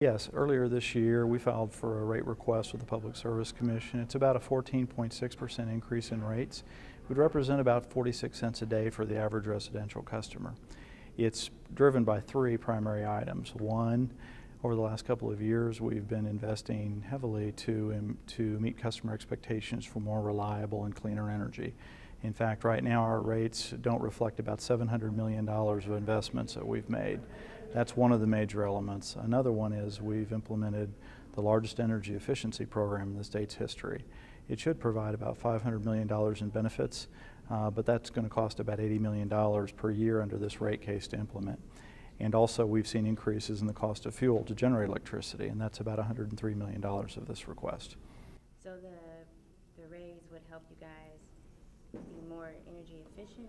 Yes, earlier this year we filed for a rate request with the Public Service Commission. It's about a 14.6% increase in rates. It would represent about 46 cents a day for the average residential customer. It's driven by three primary items. One, over the last couple of years we've been investing heavily to meet customer expectations for more reliable and cleaner energy. In fact, right now our rates don't reflect about $700 million of investments that we've made. That's one of the major elements. Another one is we've implemented the largest energy efficiency program in the state's history. It should provide about $500 million in benefits, but that's going to cost about $80 million per year under this rate case to implement. And also we've seen increases in the cost of fuel to generate electricity, and that's about $103 million of this request. So the raise would help you guys be more energy efficient?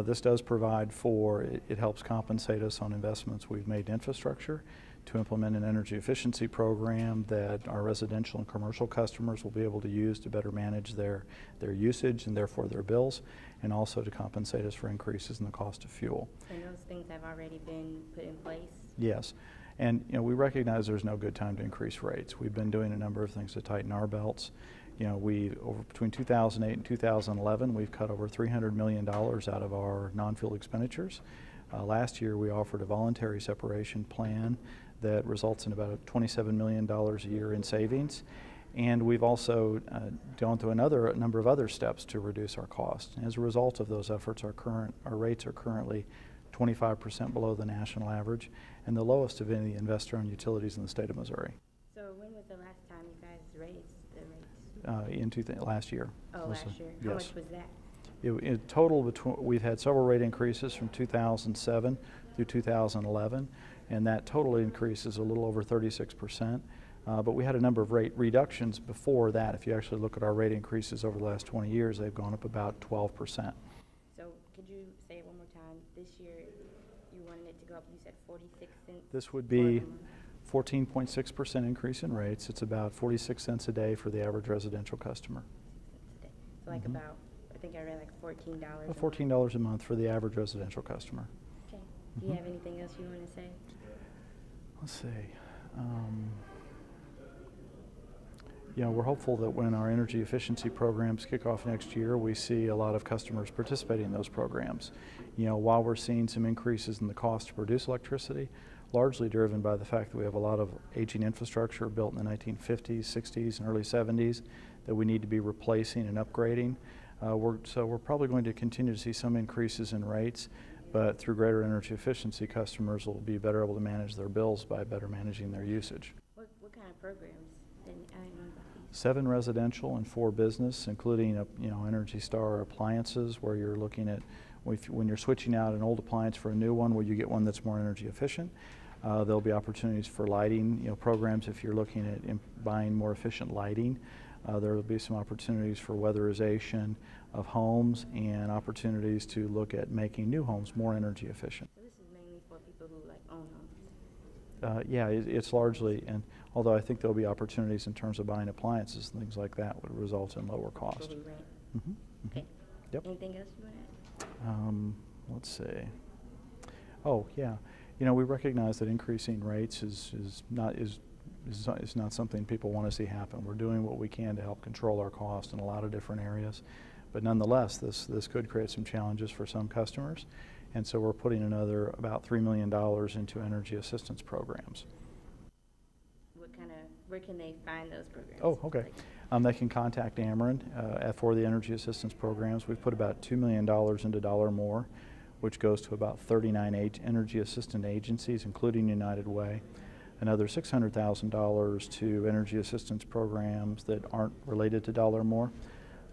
This does provide for, it helps compensate us on investments we've made in infrastructure to implement an energy efficiency program that our residential and commercial customers will be able to use to better manage their usage and therefore their bills, and also to compensate us for increases in the cost of fuel. And those things have already been put in place? Yes. And we recognize there's no good time to increase rates. We've been doing a number of things to tighten our belts. Between 2008 and 2011, we've cut over $300 million out of our non-fuel expenditures. Last year, we offered a voluntary separation plan that results in about $27 million a year in savings. And we've also gone through a number of other steps to reduce our costs. And as a result of those efforts, our rates are currently 25% below the national average and the lowest of any investor-owned utilities in the state of Missouri. So when was the last time you guys raised the rates? Last year. Oh, last year. How much was that? In total, we've had several rate increases from 2007 through 2011, and that total increase is a little over 36%. But we had a number of rate reductions before that. If you actually look at our rate increases over the last 20 years, they've gone up about 12%. So could you say it one more time? This year you wanted it to go up, you said 46 cents? This would be 14.6% increase in rates. It's about 46 cents a day for the average residential customer. So like about, I think I read like $14. $14 a month for the average residential customer. Okay. Do you have anything else you want to say? Let's see. We're hopeful that when our energy efficiency programs kick off next year, we see a lot of customers participating in those programs. While we're seeing some increases in the cost to produce electricity, largely driven by the fact that we have a lot of aging infrastructure built in the 1950s, 60s, and early 70s that we need to be replacing and upgrading. So we're probably going to continue to see some increases in rates, but through greater energy efficiency, customers will be better able to manage their bills by better managing their usage. What kind of programs? I didn't know about these. 7 residential and 4 business, including Energy Star appliances, where you're looking at when you're switching out an old appliance for a new one, where you get one that's more energy efficient. There'll be opportunities for lighting programs if you're looking at buying more efficient lighting. There will be some opportunities for weatherization of homes and opportunities to look at making new homes more energy efficient. So this is mainly for people who own homes? Yeah, it's largely, and although I think there'll be opportunities in terms of buying appliances and things like that would result in lower cost. People who rent? Mm-hmm. Okay. Yep. Anything else you want to add? Let's see. Oh, yeah. We recognize that increasing rates is not something people want to see happen. We're doing what we can to help control our costs in a lot of different areas. But nonetheless, this could create some challenges for some customers. And so we're putting another about $3 million into energy assistance programs. Where can they find those programs? Oh, okay. They can contact Ameren for the energy assistance programs. We've put about $2 million into Dollar More, which goes to about 39 energy assistant agencies, including United Way. Another $600,000 to energy assistance programs that aren't related to Dollar More.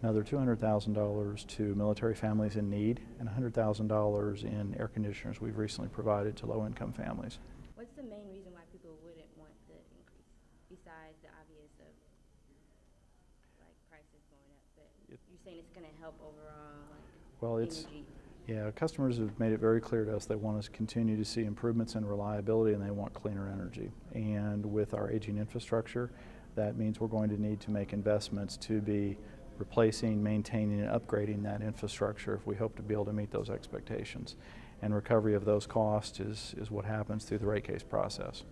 Another $200,000 to military families in need, and $100,000 in air conditioners we've recently provided to low-income families. What's the main reason why people wouldn't want the increase, besides the obvious of prices going up? But you're saying it's going to help overall, energy? Yeah, customers have made it very clear to us they want us to continue to see improvements in reliability, and they want cleaner energy. And with our aging infrastructure, that means we're going to need to make investments to be replacing, maintaining, and upgrading that infrastructure if we hope to be able to meet those expectations. And recovery of those costs is what happens through the rate case process.